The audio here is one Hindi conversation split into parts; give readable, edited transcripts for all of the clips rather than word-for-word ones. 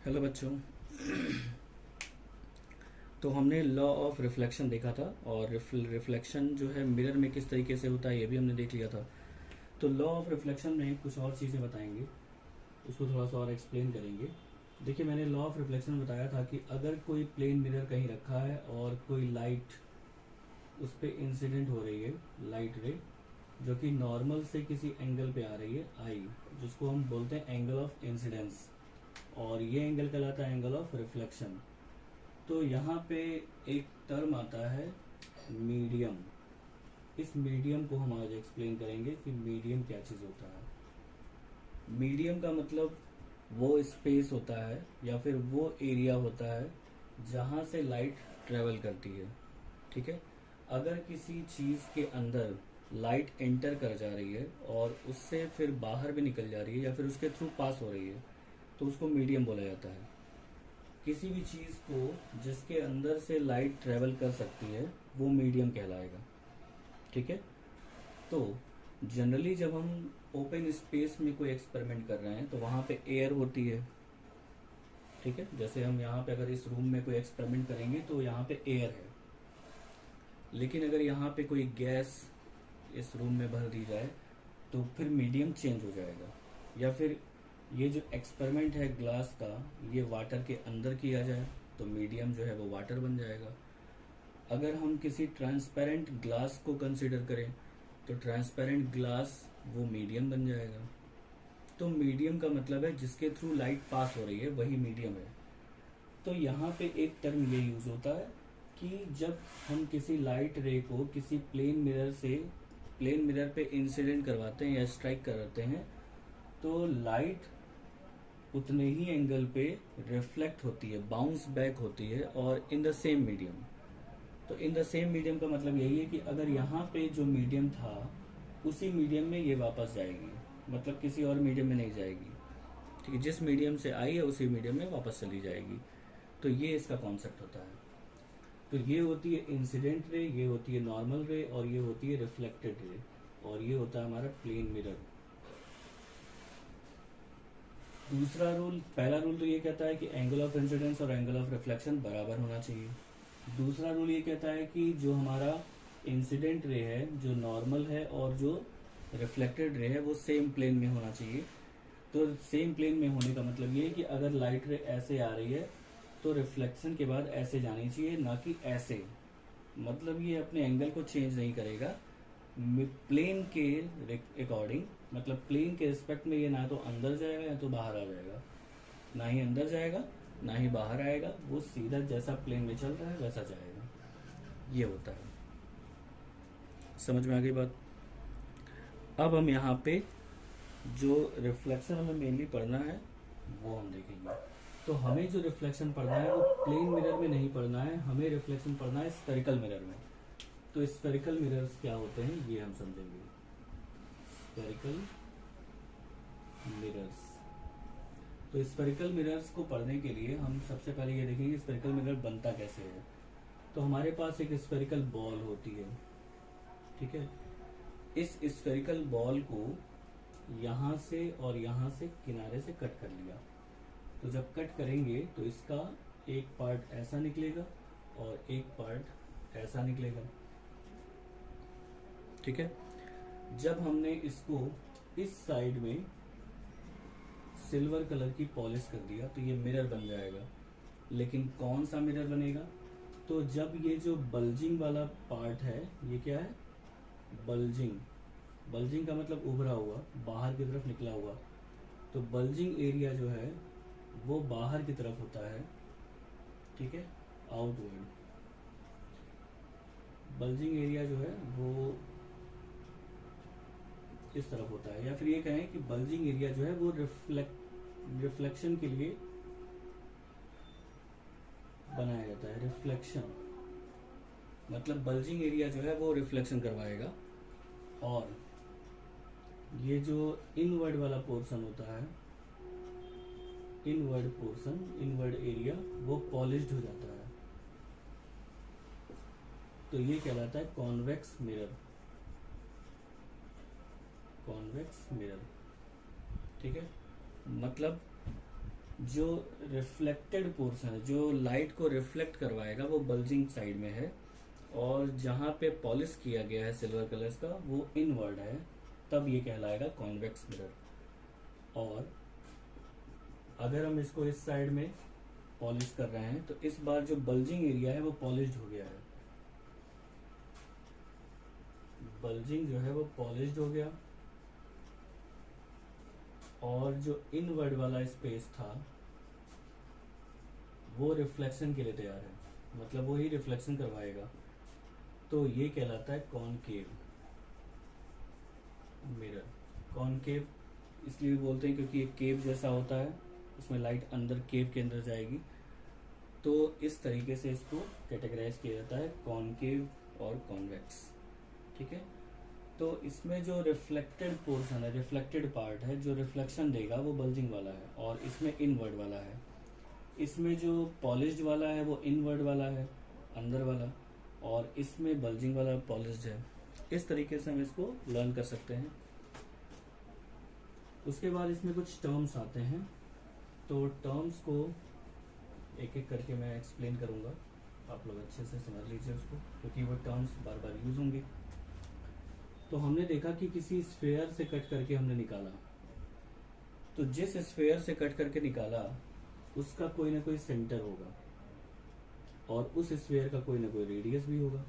हेलो बच्चों। तो हमने लॉ ऑफ रिफ्लेक्शन देखा था और रिफ्लेक्शन जो है मिरर में किस तरीके से होता है ये भी हमने देख लिया था। तो लॉ ऑफ रिफ्लेक्शन में कुछ और चीज़ें बताएंगे, उसको थोड़ा सा और एक्सप्लेन करेंगे। देखिए, मैंने लॉ ऑफ रिफ्लेक्शन बताया था कि अगर कोई प्लेन मिरर कहीं रखा है और कोई लाइट उस पर इंसिडेंट हो रही है, लाइट रे जो कि नॉर्मल से किसी एंगल पे आ रही है आई, जिसको हम बोलते हैं एंगल ऑफ इंसिडेंस, और ये एंगल कहलाता है एंगल ऑफ रिफ्लेक्शन। तो यहाँ पे एक टर्म आता है मीडियम। इस मीडियम को हम आज एक्सप्लेन करेंगे कि मीडियम क्या चीज़ होता है। मीडियम का मतलब वो स्पेस होता है या फिर वो एरिया होता है जहाँ से लाइट ट्रेवल करती है। ठीक है, अगर किसी चीज़ के अंदर लाइट एंटर कर जा रही है और उससे फिर बाहर भी निकल जा रही है या फिर उसके थ्रू पास हो रही है तो उसको मीडियम बोला जाता है। किसी भी चीज़ को जिसके अंदर से लाइट ट्रेवल कर सकती है वो मीडियम कहलाएगा। ठीक है, तो जनरली जब हम ओपन स्पेस में कोई एक्सपेरिमेंट कर रहे हैं तो वहाँ पे एयर होती है। ठीक है, जैसे हम यहाँ पे अगर इस रूम में कोई एक्सपेरिमेंट करेंगे तो यहाँ पे एयर है, लेकिन अगर यहाँ पे कोई गैस इस रूम में भर दी जाए तो फिर मीडियम चेंज हो जाएगा। या फिर ये जो एक्सपेरिमेंट है ग्लास का, ये वाटर के अंदर किया जाए तो मीडियम जो है वो वाटर बन जाएगा। अगर हम किसी ट्रांसपेरेंट ग्लास को कंसिडर करें तो ट्रांसपेरेंट ग्लास वो मीडियम बन जाएगा। तो मीडियम का मतलब है जिसके थ्रू लाइट पास हो रही है वही मीडियम है। तो यहाँ पे एक टर्म ये यूज होता है कि जब हम किसी लाइट रे को किसी प्लेन मिरर पे इंसिडेंट करवाते हैं या स्ट्राइक करवाते हैं तो लाइट उतने ही एंगल पे रिफ्लेक्ट होती है, बाउंस बैक होती है, और इन द सेम मीडियम। तो इन द सेम मीडियम का मतलब यही है कि अगर यहाँ पे जो मीडियम था उसी मीडियम में ये वापस जाएगी, मतलब किसी और मीडियम में नहीं जाएगी। ठीक है, जिस मीडियम से आई है उसी मीडियम में वापस चली जाएगी। तो ये इसका कॉन्सेप्ट होता है। तो ये होती है इंसिडेंट रे, ये होती है नॉर्मल रे, और ये होती है रिफ्लेक्टेड रे, और ये होता है हमारा प्लेन मिरर। दूसरा रूल, पहला रूल तो ये कहता है कि एंगल ऑफ इंसिडेंस और एंगल ऑफ रिफ्लेक्शन बराबर होना चाहिए। दूसरा रूल ये कहता है कि जो हमारा इंसिडेंट रे है, जो नॉर्मल है, और जो रिफ्लेक्टेड रे है वो सेम प्लेन में होना चाहिए। तो सेम प्लेन में होने का मतलब ये है कि अगर लाइट रे ऐसे आ रही है तो रिफ्लेक्शन के बाद ऐसे जानी चाहिए, ना कि ऐसे। मतलब ये अपने एंगल को चेंज नहीं करेगा प्लेन के अकॉर्डिंग, मतलब प्लेन के रिस्पेक्ट में ये ना तो अंदर जाएगा या तो बाहर आ जाएगा, ना ही अंदर जाएगा ना ही बाहर आएगा, वो सीधा जैसा प्लेन में चल रहा है वैसा जाएगा। ये होता है। समझ में आ गई बात। अब हम यहाँ पे जो रिफ्लेक्शन हमें मेनली पढ़ना है वो हम देखेंगे। तो हमें जो रिफ्लेक्शन पढ़ना है वो प्लेन मिरर में नहीं पढ़ना है, हमें रिफ्लेक्शन पढ़ना है स्फेरिकल मिरर में। तो स्फेरिकल मिरर्स क्या होते हैं ये हम समझेंगे। स्फेरिकल मिरर्स, तो स्फेरिकल मिरर्स को पढ़ने के लिए हम सबसे पहले ये देखेंगे स्फेरिकल मिरर बनता कैसे है। तो हमारे पास एक स्फेरिकल बॉल होती है। ठीक है, इस स्फेरिकल बॉल को यहाँ से और यहाँ से किनारे से कट कर लिया। तो जब कट करेंगे तो इसका एक पार्ट ऐसा निकलेगा और एक पार्ट ऐसा निकलेगा। ठीक है, जब हमने इसको इस साइड में सिल्वर कलर की पॉलिश कर दिया तो ये मिरर बन जाएगा। लेकिन कौन सा मिरर बनेगा? तो जब ये जो बल्जिंग वाला पार्ट है, ये क्या है? बल्जिंग। बल्जिंग का मतलब उभरा हुआ, बाहर की तरफ निकला हुआ। तो बल्जिंग एरिया जो है वो बाहर की तरफ होता है। ठीक है, आउटवर्ड। बल्जिंग एरिया जो है वो इस तरफ होता है, या फिर ये कहें कि बल्जिंग एरिया जो है वो रिफ्लेक्शन के लिए बनाया जाता है। रिफ्लेक्शन मतलब बल्जिंग एरिया जो है वो रिफ्लेक्शन करवाएगा, और ये जो इनवर्ड वाला पोर्शन होता है, इनवर्ड पोर्शन, इनवर्ड एरिया, वो पॉलिश्ड हो जाता है। तो ये कहलाता है कॉन्वेक्स मिरर। Convex mirror. ठीक है, मतलब जो रिफ्लेक्टेड पोर्शन है, जो लाइट को रिफ्लेक्ट करवाएगा, वो बल्जिंग साइड में है, और जहाँ पे पॉलिश किया गया है सिल्वर कलर्स का वो इनवर्ड है, तब ये कहलाएगा कॉन्वेक्स मिरर। और अगर हम इसको इस साइड में पॉलिश कर रहे हैं तो इस बार जो बल्जिंग एरिया है वो पॉलिश्ड हो गया है, बल्जिंग जो है वो पॉलिश्ड हो गया, और जो इनवर्ड वाला स्पेस था वो रिफ्लेक्शन के लिए तैयार है, मतलब वो ही रिफ्लेक्शन करवाएगा, तो ये कहलाता है कॉनकेव मिरर। कॉनकेव इसलिए बोलते हैं क्योंकि ये केव जैसा होता है, उसमें लाइट अंदर केव के अंदर जाएगी, तो इस तरीके से इसको कैटेगराइज किया जाता है, कॉनकेव और कॉन्वेक्स। ठीक है, तो इसमें जो रिफ्लेक्टेड पोर्शन है, रिफ्लेक्टेड पार्ट है, जो रिफ्लेक्शन देगा वो बल्जिंग वाला है, और इसमें इनवर्ड वाला है। इसमें जो पॉलिश्ड वाला है वो इनवर्ड वाला है, अंदर वाला, और इसमें बल्जिंग वाला पॉलिश्ड है। इस तरीके से हम इसको लर्न कर सकते हैं। उसके बाद इसमें कुछ टर्म्स आते हैं, तो टर्म्स को एक एक करके मैं एक्सप्लेन करूंगा, आप लोग अच्छे से समझ लीजिए उसको, क्योंकि वो टर्म्स बार बार यूज होंगे। तो हमने देखा कि किसी स्फेयर से कट करके हमने निकाला, तो जिस स्फेयर से कट करके निकाला उसका कोई ना कोई सेंटर होगा, और उस स्फेयर का कोई ना कोई रेडियस भी होगा,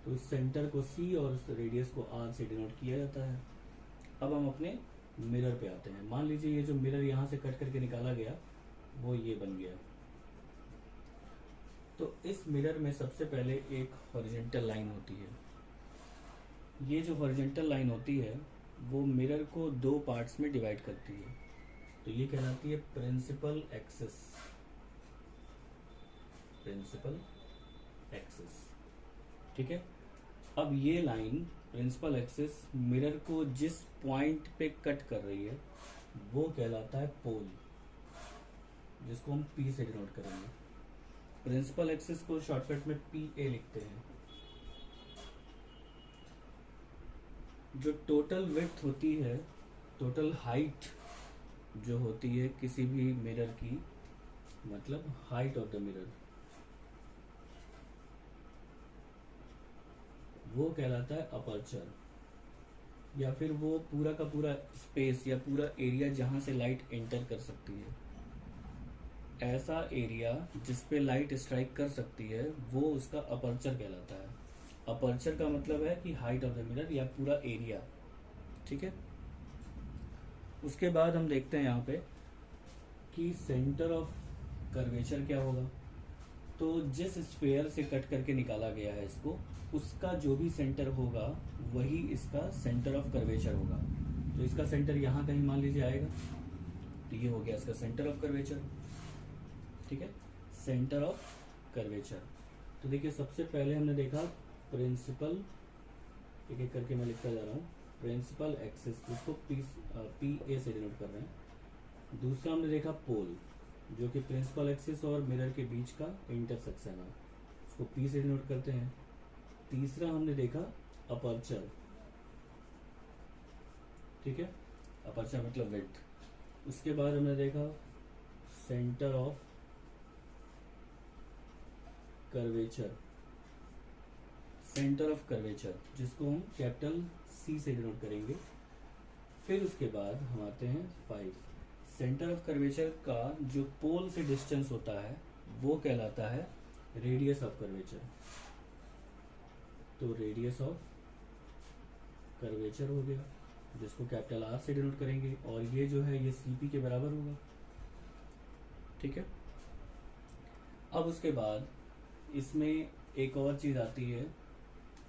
तो उस सेंटर को C और उस रेडियस को R से डिनोट किया जाता है। अब हम अपने मिरर पे आते हैं। मान लीजिए ये जो मिरर यहाँ से कट करके निकाला गया वो ये बन गया, तो इस मिरर में सबसे पहले एक हॉरिजॉन्टल लाइन होती है। ये जो हॉरिजॉन्टल लाइन होती है वो मिरर को दो पार्ट्स में डिवाइड करती है, तो ये कहलाती है प्रिंसिपल एक्सिस, प्रिंसिपल एक्सिस। ठीक है, अब ये लाइन प्रिंसिपल एक्सिस मिरर को जिस पॉइंट पे कट कर रही है वो कहलाता है पोल, जिसको हम P से डिनोट करेंगे। प्रिंसिपल एक्सिस को शॉर्टकट में PA लिखते हैं। जो टोटल विड्थ होती है, टोटल हाइट जो होती है किसी भी मिरर की, मतलब हाइट ऑफ द मिरर, वो कहलाता है अपर्चर, या फिर वो पूरा का पूरा स्पेस या पूरा एरिया जहां से लाइट एंटर कर सकती है। ऐसा एरिया जिस पे लाइट स्ट्राइक कर सकती है वो उसका अपर्चर कहलाता है। अपर्चर का मतलब है कि हाइट ऑफ द मिरर या पूरा एरिया। ठीक है, उसके बाद हम देखते हैं यहाँ पे कि सेंटर ऑफ कर्वेचर क्या होगा। तो जिस स्फेयर से कट करके निकाला गया है इसको, उसका जो भी सेंटर होगा वही इसका सेंटर ऑफ कर्वेचर होगा। तो इसका सेंटर यहाँ कहीं मान लीजिए आएगा, तो ये हो गया इसका सेंटर ऑफ कर्वेचर। ठीक है, सेंटर ऑफ कर्वेचर। तो देखिए सबसे पहले हमने देखा प्रिंसिपल, एक एक करके मैं लिखता जा रहा हूँ, प्रिंसिपल एक्सिस, जिसको PA से डिनोट कर रहे हैं। दूसरा हमने देखा पोल, जो कि प्रिंसिपल एक्सिस और मिरर के बीच का इंटरसेक्शन है, उसको P से डिनोट करते हैं। तीसरा हमने देखा अपर्चर, ठीक है, अपर्चर मतलब विड्थ। उसके बाद हमने देखा centre of curvature, centre of curvature, जिसको हम कैपिटल C से डिनोट करेंगे। फिर उसके बाद हम आते हैं 5, सेंटर ऑफ कर्वेचर का जो पोल से डिस्टेंस होता है वो कहलाता है रेडियस ऑफ कर्वेचर। तो रेडियस ऑफ कर्वेचर हो गया, जिसको कैपिटल R से डिनोट करेंगे, और ये जो है ये CP के बराबर होगा। ठीक है, अब उसके बाद इसमें एक और चीज आती है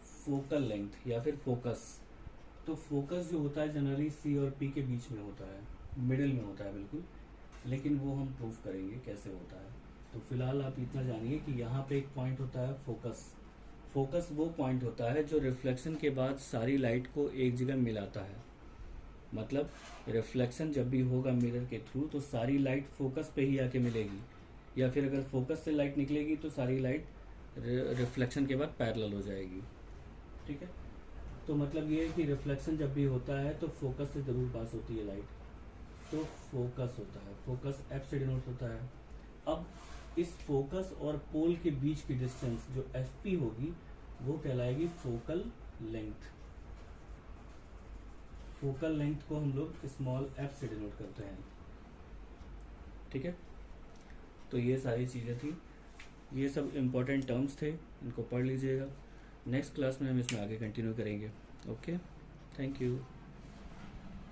फोकल लेंथ या फिर फोकस। तो फोकस जो होता है जनरली C और P के बीच में होता है, मिडिल में होता है बिल्कुल, लेकिन वो हम प्रूव करेंगे कैसे होता है। तो फिलहाल आप इतना जानिए कि यहाँ पे एक पॉइंट होता है फोकस। फोकस वो पॉइंट होता है जो रिफ्लेक्शन के बाद सारी लाइट को एक जगह मिलाता है। मतलब रिफ्लेक्शन जब भी होगा मिरर के थ्रू तो सारी लाइट फोकस पे ही आके मिलेगी, या फिर अगर फोकस से लाइट निकलेगी तो सारी लाइट रिफ्लेक्शन के बाद पैरेलल हो जाएगी। ठीक है, तो मतलब ये है कि रिफ्लेक्शन जब भी होता है तो फोकस से जरूर पास होती है लाइट। तो फोकस होता है, फोकस एफ से डिनोट होता है। अब इस फोकस और पोल के बीच की डिस्टेंस जो एफ पी होगी वो कहलाएगी फोकल लेंथ। फोकल लेंथ को हम लोग स्मॉल एफ से डिनोट करते हैं। ठीक है, तो ये सारी चीज़ें थी, ये सब इम्पोर्टेंट टर्म्स थे, इनको पढ़ लीजिएगा। नेक्स्ट क्लास में हम इसमें आगे कंटिन्यू करेंगे। Okay, thank you.